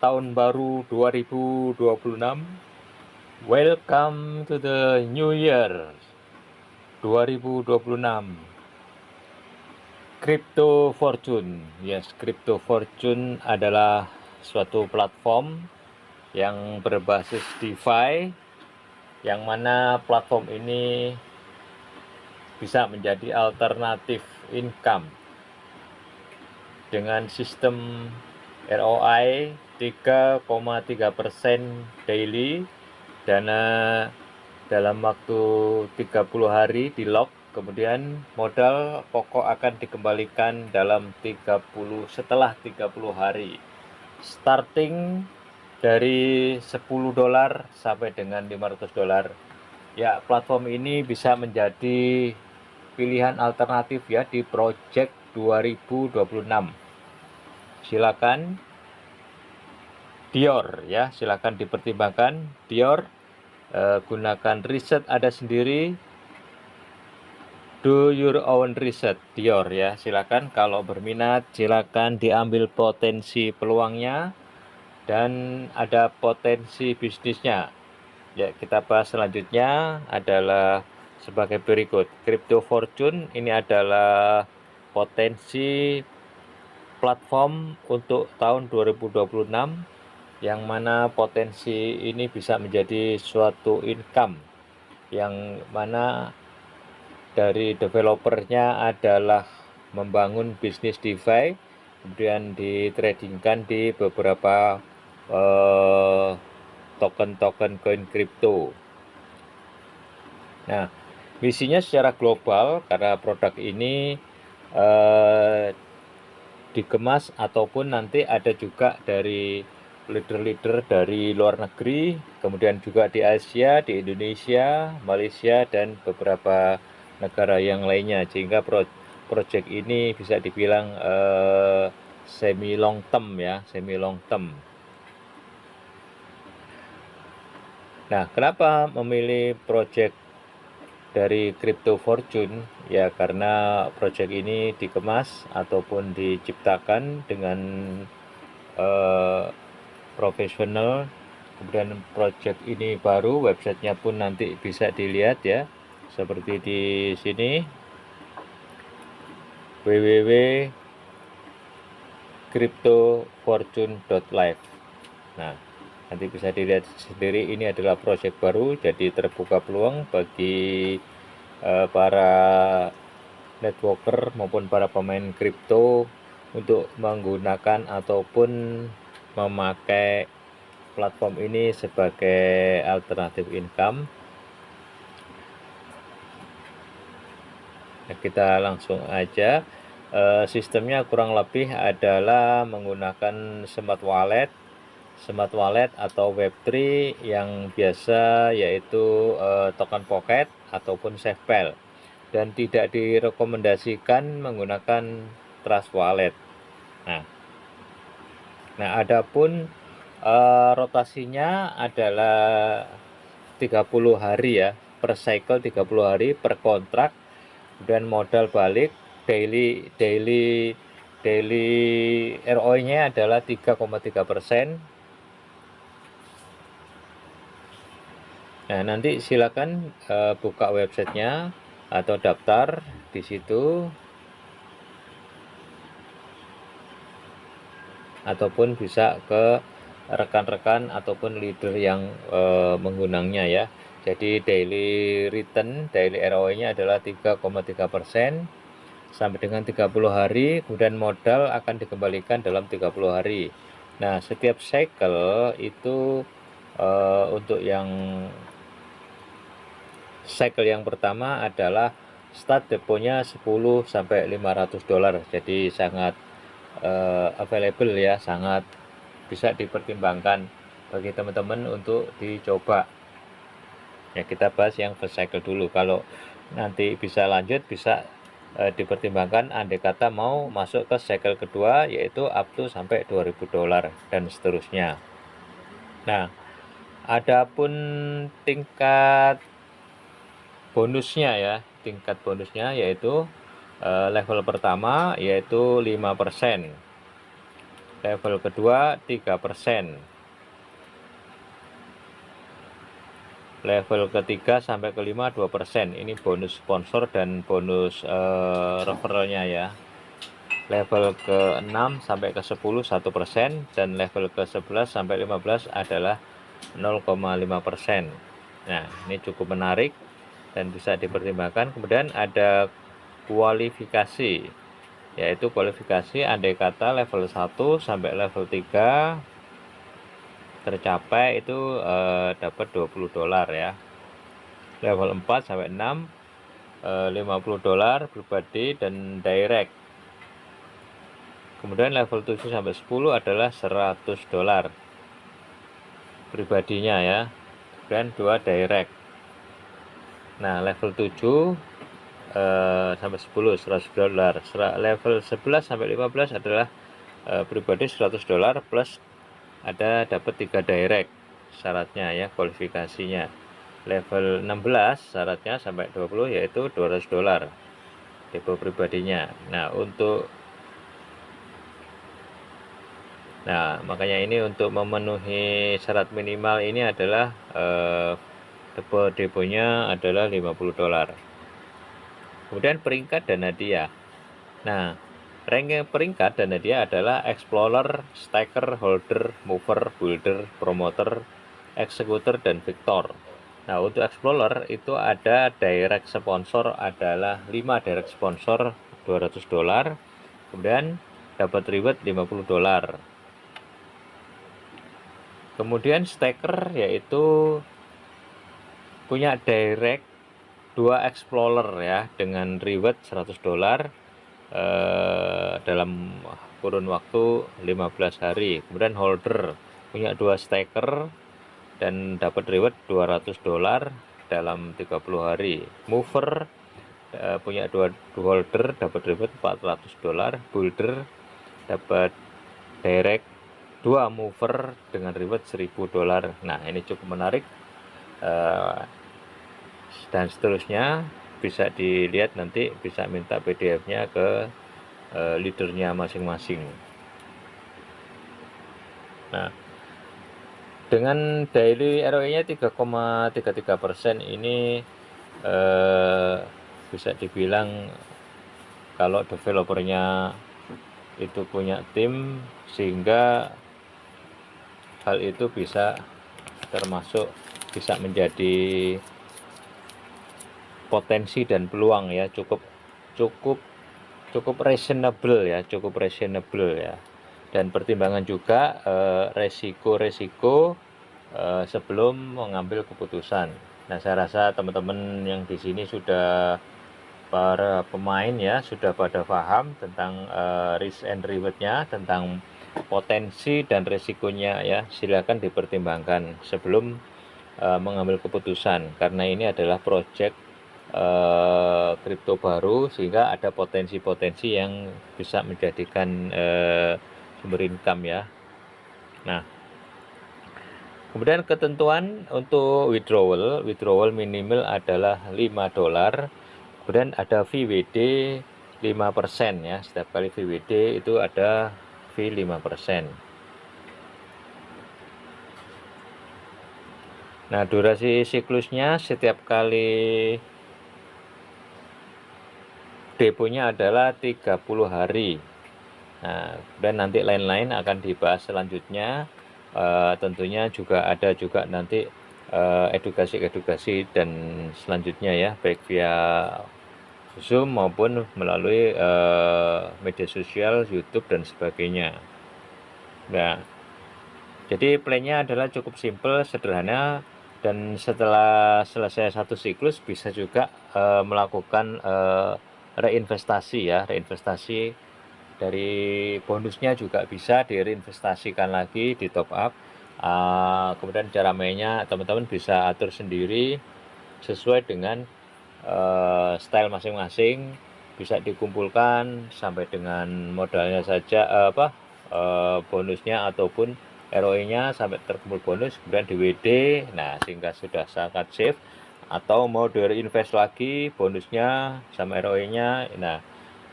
tahun baru 2026. Welcome to the new year 2026. Crypto Fortune. Yes, Crypto Fortune adalah suatu platform yang berbasis DeFi, yang mana platform ini bisa menjadi alternatif income dengan sistem ROI 3,3% daily, dana dalam waktu 30 hari di lock, kemudian modal pokok akan dikembalikan setelah 30 hari, starting dari $10 sampai dengan $500. Ya, platform ini bisa menjadi pilihan alternatif ya di project 2026. Silakan Dior ya, silakan dipertimbangkan Dior. Gunakan riset Anda sendiri, do your own research Dior ya. Silakan kalau berminat, silakan diambil potensi peluangnya dan ada potensi bisnisnya. Ya, kita bahas selanjutnya adalah sebagai berikut. Crypto Fortune ini adalah potensi platform untuk tahun 2026, yang mana potensi ini bisa menjadi suatu income yang mana dari developernya adalah membangun bisnis DeFi, kemudian ditradingkan di beberapa token-token koin kripto. Nah, misinya secara global karena produk ini dikemas ataupun nanti ada juga dari leader-leader dari luar negeri, kemudian juga di Asia, di Indonesia, Malaysia, dan beberapa negara yang lainnya, sehingga project ini bisa dibilang semi long term ya, semi long term. Nah, kenapa memilih project dari Crypto Fortune? Ya, karena project ini dikemas ataupun diciptakan dengan profesional. Kemudian project ini baru, websitenya pun nanti bisa dilihat ya, seperti di sini, www.cryptofortune.live. Nah, nanti bisa dilihat sendiri, ini adalah project baru, jadi terbuka peluang bagi para networker maupun para pemain kripto untuk menggunakan ataupun memakai platform ini sebagai alternatif income. Nah, kita langsung aja. Sistemnya kurang lebih adalah menggunakan smart wallet atau Web3 yang biasa, yaitu token pocket ataupun SafePal, dan tidak direkomendasikan menggunakan Trust Wallet. Nah, adapun rotasinya adalah 30 hari ya, per cycle 30 hari per kontrak, dan modal balik daily ROI-nya adalah 3,3%. Nah, nanti silakan buka websitenya atau daftar di situ, ataupun bisa ke rekan-rekan ataupun leader yang menggunanya ya. Jadi daily ROI-nya adalah 3,3% sampai dengan 30 hari, kemudian modal akan dikembalikan dalam 30 hari. Nah, setiap cycle itu untuk yang cycle yang pertama adalah start deponya 10 sampai $500. Jadi sangat available ya, sangat bisa dipertimbangkan bagi teman-teman untuk dicoba. Ya, kita bahas yang first cycle dulu. Kalau nanti bisa lanjut, bisa dipertimbangkan andai kata mau masuk ke cycle kedua, yaitu up to sampai $2.000 dan seterusnya. Nah, adapun tingkat bonusnya ya, yaitu level pertama yaitu 5%. Level kedua 3%. Level ketiga sampai kelima 2%. Ini bonus sponsor dan bonus referralnya ya. Level ke-6 sampai ke-10 1%, dan level ke-11 sampai 15 adalah 0,5%. Nah, ini cukup menarik dan bisa dipertimbangkan. Kemudian ada kualifikasi, yaitu kualifikasi andai kata level 1 sampai level 3 tercapai itu dapat $20 ya. Level 4 sampai 6 $50 pribadi dan direct. Kemudian level 7 sampai 10 adalah $100 pribadinya ya, dan 2 direct. Nah, level 7 sampai 10 $100. Level 11 sampai 15 adalah pribadi $100 plus ada dapat 3 direct syaratnya ya, kualifikasinya. Level 16 syaratnya sampai 20 yaitu $200 depo pribadinya. Nah, makanya ini untuk memenuhi syarat minimal ini adalah deponya adalah $50. Kemudian peringkat dan hadiah. Nah, ranking peringkat dan hadiah adalah explorer, staker, holder, mover, builder, promoter, executor, dan victor. Nah, untuk explorer itu ada direct sponsor adalah 5 direct sponsor $200. Kemudian dapat reward $50. Kemudian staker yaitu punya direct 2 explorer ya dengan reward $100 dalam kurun waktu 15 hari. Kemudian holder punya 2 staker dan dapat reward $200 dalam 30 hari. Mover punya 2 holder dapat reward $400. Builder dapat direct 2 mover dengan reward $1000. Nah, ini cukup menarik dan seterusnya bisa dilihat, nanti bisa minta PDF-nya ke leadernya masing-masing. Nah, dengan daily ROE-nya 3,33% ini bisa dibilang kalau developernya itu punya tim, sehingga hal itu bisa termasuk bisa menjadi potensi dan peluang ya, cukup reasonable ya, dan pertimbangan juga resiko-resiko sebelum mengambil keputusan. Nah, saya rasa teman-teman yang di sini sudah, para pemain ya, sudah pada paham tentang risk and reward-nya, tentang potensi dan resikonya ya. Silakan dipertimbangkan sebelum mengambil keputusan, karena ini adalah project kripto baru, sehingga ada potensi-potensi yang bisa menjadikan sumber income ya. Nah, kemudian ketentuan untuk withdrawal minimal adalah $5. Kemudian ada VWD 5% ya, setiap kali VWD itu ada fee 5%. Nah, durasi siklusnya setiap kali deponya adalah 30 hari. Nah, dan nanti lain-lain akan dibahas selanjutnya. Tentunya juga ada juga nanti edukasi-edukasi dan selanjutnya ya, baik via Zoom maupun melalui media sosial, YouTube dan sebagainya. Nah, jadi plannya adalah cukup simple, sederhana, dan setelah selesai satu siklus bisa juga melakukan reinvestasi ya, reinvestasi dari bonusnya juga bisa direinvestasikan lagi, di top up. Kemudian cara mainnya teman-teman bisa atur sendiri sesuai dengan style masing-masing, bisa dikumpulkan sampai dengan modalnya saja, bonusnya ataupun ROE-nya sampai terkumpul bonus, kemudian di WD. Nah, sehingga sudah sangat safe. Atau mau diinvest lagi bonusnya sama ROE-nya, nah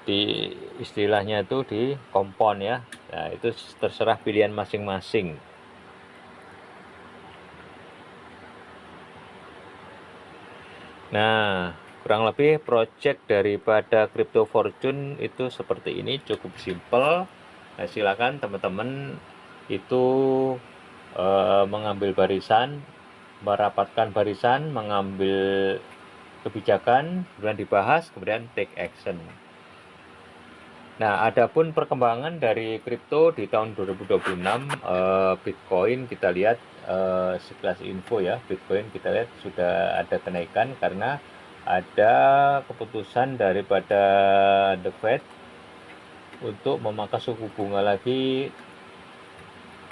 di istilahnya itu di kompon ya, Nah, itu terserah pilihan masing-masing. Nah, kurang lebih project daripada Crypto Fortune itu seperti ini, cukup simpel. Nah, silakan teman-teman itu mengambil barisan, merapatkan barisan, mengambil kebijakan, kemudian dibahas, kemudian take action. Nah, adapun perkembangan dari kripto di tahun 2026, Bitcoin kita lihat sekilas info ya, Bitcoin kita lihat sudah ada kenaikan karena ada keputusan daripada The Fed untuk memangkas suku bunga lagi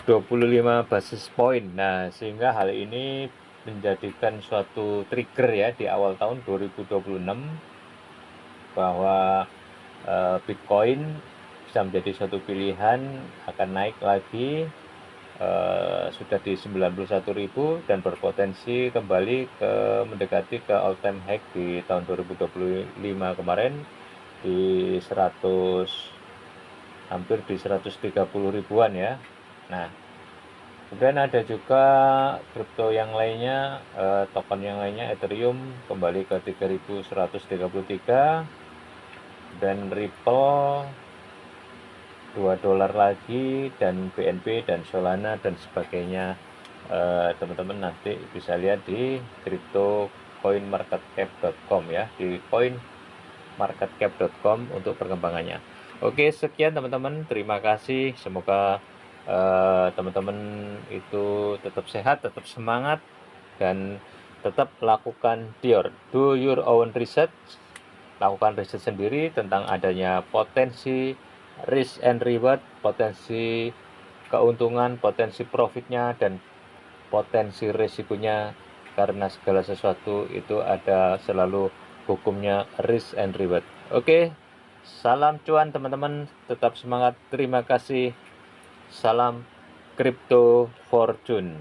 25 basis point. Nah, sehingga hal ini menjadikan suatu trigger ya di awal tahun 2026 bahwa Bitcoin bisa menjadi suatu pilihan, akan naik lagi, sudah di 91.000 dan berpotensi kembali ke mendekati ke all time high di tahun 2025 kemarin di 100, hampir di 130 ribuan ya. Nah, kemudian ada juga kripto yang lainnya, token yang lainnya, Ethereum kembali ke 3.133, dan Ripple $2 lagi, dan BNB dan Solana dan sebagainya. Teman-teman nanti bisa lihat di cryptocoinmarketcap.com ya, di coinmarketcap.com untuk perkembangannya. Oke, sekian teman-teman, terima kasih, semoga teman-teman itu tetap sehat, tetap semangat, dan tetap lakukan do your own research, lakukan riset sendiri tentang adanya potensi risk and reward, potensi keuntungan, potensi profitnya, dan potensi risikonya, karena segala sesuatu itu ada selalu hukumnya risk and reward. Oke, salam cuan teman-teman, tetap semangat, terima kasih, salam Crypto Fortune.